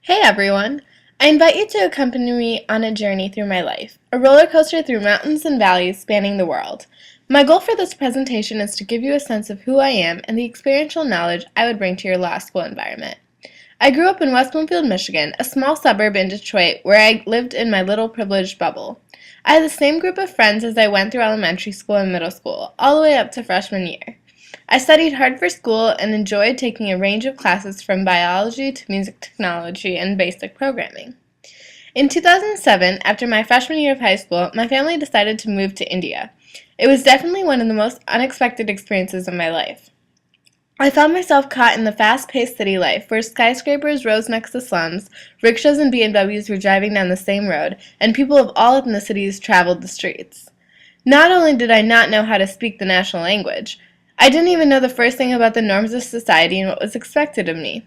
Hey everyone! I invite you to accompany me on a journey through my life, a roller coaster through mountains and valleys spanning the world. My goal for this presentation is to give you a sense of who I am and the experiential knowledge I would bring to your law school environment. I grew up in West Bloomfield, Michigan, a small suburb in Detroit where I lived in my little privileged bubble. I had the same group of friends as I went through elementary school and middle school, all the way up to freshman year. I studied hard for school and enjoyed taking a range of classes from biology to music technology and basic programming. In 2007, after my freshman year of high school, my family decided to move to India. It was definitely one of the most unexpected experiences of my life. I found myself caught in the fast-paced city life where skyscrapers rose next to slums, rickshaws and BMWs were driving down the same road, and people of all ethnicities traveled the streets. Not only did I not know how to speak the national language, I didn't even know the first thing about the norms of society and what was expected of me.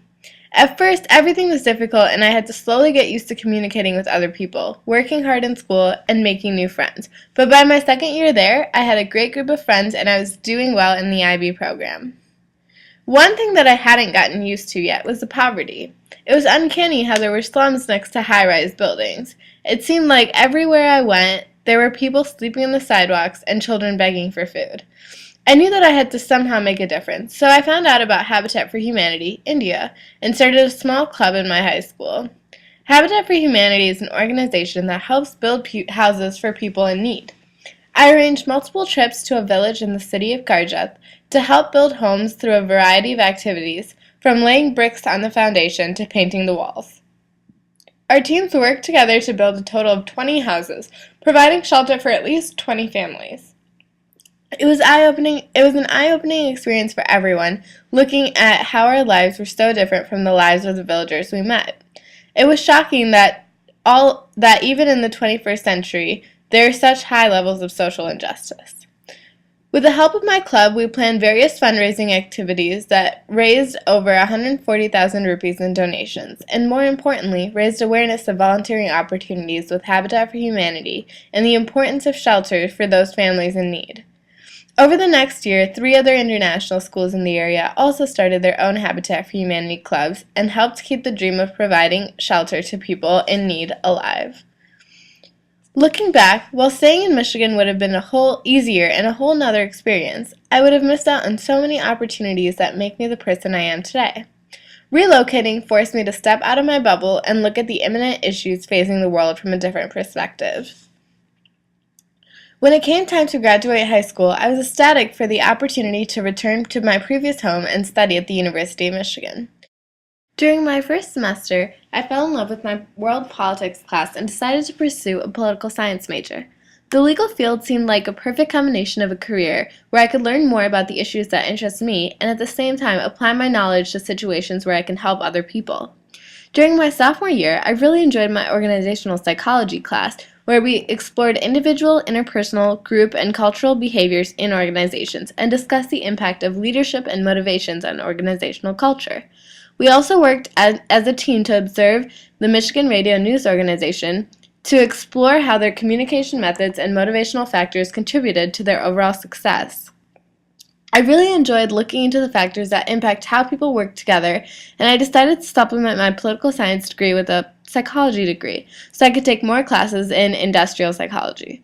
At first, everything was difficult and I had to slowly get used to communicating with other people, working hard in school, and making new friends. But by my second year there, I had a great group of friends and I was doing well in the IB program. One thing that I hadn't gotten used to yet was the poverty. It was uncanny how there were slums next to high-rise buildings. It seemed like everywhere I went, there were people sleeping on the sidewalks and children begging for food. I knew that I had to somehow make a difference, so I found out about Habitat for Humanity, India, and started a small club in my high school. Habitat for Humanity is an organization that helps build houses for people in need. I arranged multiple trips to a village in the city of Karjat to help build homes through a variety of activities, from laying bricks on the foundation to painting the walls. Our teams worked together to build a total of 20 houses, providing shelter for at least 20 families. It was an eye-opening experience for everyone, looking at how our lives were so different from the lives of the villagers we met. It was shocking that even in the 21st century, there are such high levels of social injustice. With the help of my club, we planned various fundraising activities that raised over 140,000 rupees in donations, and more importantly, raised awareness of volunteering opportunities with Habitat for Humanity and the importance of shelter for those families in need. Over the next year, 3 other international schools in the area also started their own Habitat for Humanity clubs and helped keep the dream of providing shelter to people in need alive. Looking back, while staying in Michigan would have been easier and a whole nother experience, I would have missed out on so many opportunities that make me the person I am today. Relocating forced me to step out of my bubble and look at the imminent issues facing the world from a different perspective. When it came time to graduate high school, I was ecstatic for the opportunity to return to my previous home and study at the University of Michigan. During my first semester, I fell in love with my world politics class and decided to pursue a political science major. The legal field seemed like a perfect combination of a career where I could learn more about the issues that interest me and at the same time apply my knowledge to situations where I can help other people. During my sophomore year, I really enjoyed my organizational psychology class, where we explored individual, interpersonal, group, and cultural behaviors in organizations and discussed the impact of leadership and motivations on organizational culture. We also worked as a team to observe the Michigan Radio News Organization to explore how their communication methods and motivational factors contributed to their overall success. I really enjoyed looking into the factors that impact how people work together, and I decided to supplement my political science degree with a psychology degree so I could take more classes in industrial psychology.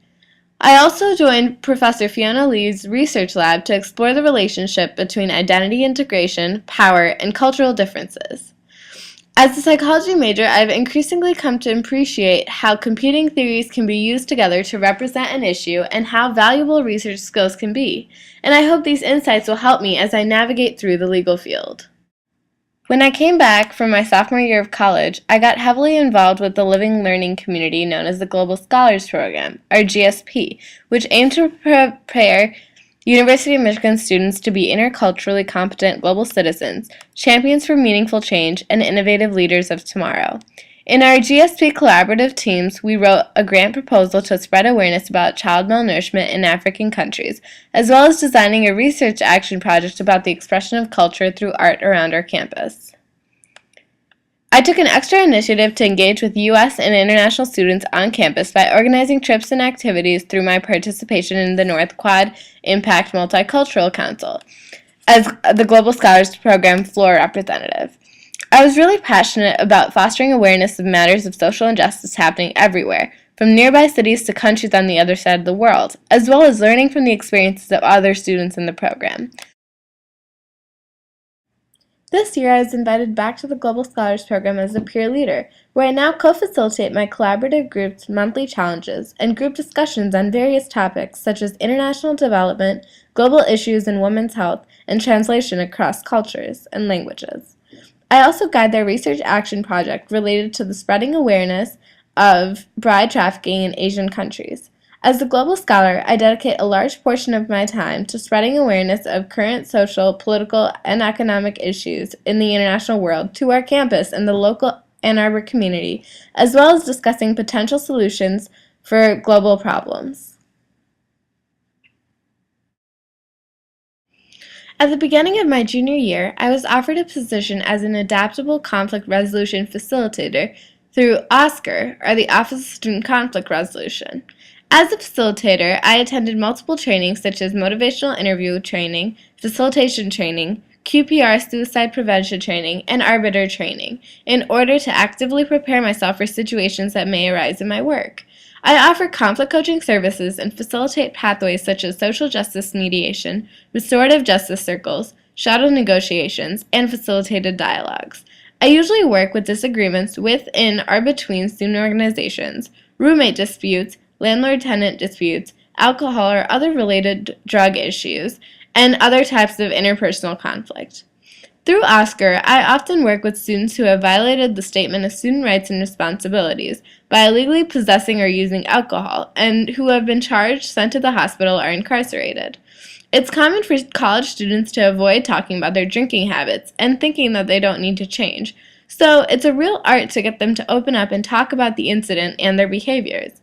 I also joined Professor Fiona Lee's research lab to explore the relationship between identity integration, power, and cultural differences. As a psychology major, I've increasingly come to appreciate how competing theories can be used together to represent an issue and how valuable research skills can be, and I hope these insights will help me as I navigate through the legal field. When I came back from my sophomore year of college, I got heavily involved with the living learning community known as the Global Scholars Program, or GSP, which aimed to prepare University of Michigan students to be interculturally competent global citizens, champions for meaningful change, and innovative leaders of tomorrow. In our GSP collaborative teams, we wrote a grant proposal to spread awareness about child malnourishment in African countries, as well as designing a research action project about the expression of culture through art around our campus. I took an extra initiative to engage with U.S. and international students on campus by organizing trips and activities through my participation in the North Quad Impact Multicultural Council as the Global Scholars Program floor representative. I was really passionate about fostering awareness of matters of social injustice happening everywhere, from nearby cities to countries on the other side of the world, as well as learning from the experiences of other students in the program. This year, I was invited back to the Global Scholars Program as a peer leader, where I now co-facilitate my collaborative group's monthly challenges and group discussions on various topics such as international development, global issues in women's health, and translation across cultures and languages. I also guide their research action project related to the spreading awareness of bride trafficking in Asian countries. As a global scholar, I dedicate a large portion of my time to spreading awareness of current social, political, and economic issues in the international world to our campus and the local Ann Arbor community, as well as discussing potential solutions for global problems. At the beginning of my junior year, I was offered a position as an adaptable conflict resolution facilitator through OSCR, or the Office of Student Conflict Resolution. As a facilitator, I attended multiple trainings such as motivational interview training, facilitation training, QPR suicide prevention training, and arbiter training in order to actively prepare myself for situations that may arise in my work. I offer conflict coaching services and facilitate pathways such as social justice mediation, restorative justice circles, shadow negotiations, and facilitated dialogues. I usually work with disagreements within or between student organizations, roommate disputes, landlord-tenant disputes, alcohol or other related drug issues, and other types of interpersonal conflict. Through OSCR, I often work with students who have violated the Statement of Student Rights and Responsibilities by illegally possessing or using alcohol, and who have been charged, sent to the hospital, or incarcerated. It's common for college students to avoid talking about their drinking habits and thinking that they don't need to change, so it's a real art to get them to open up and talk about the incident and their behaviors.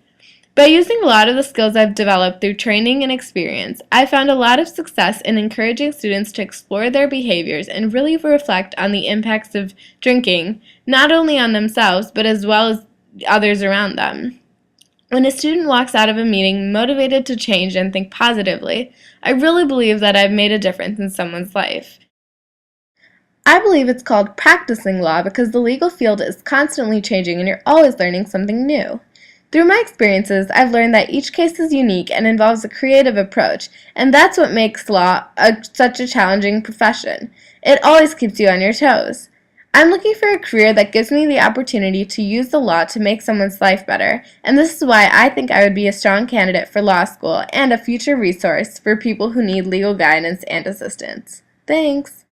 By using a lot of the skills I've developed through training and experience, I found a lot of success in encouraging students to explore their behaviors and really reflect on the impacts of drinking, not only on themselves, but as well as others around them. When a student walks out of a meeting motivated to change and think positively, I really believe that I've made a difference in someone's life. I believe it's called practicing law because the legal field is constantly changing and you're always learning something new. Through my experiences, I've learned that each case is unique and involves a creative approach, and that's what makes law such a challenging profession. It always keeps you on your toes. I'm looking for a career that gives me the opportunity to use the law to make someone's life better, and this is why I think I would be a strong candidate for law school and a future resource for people who need legal guidance and assistance. Thanks!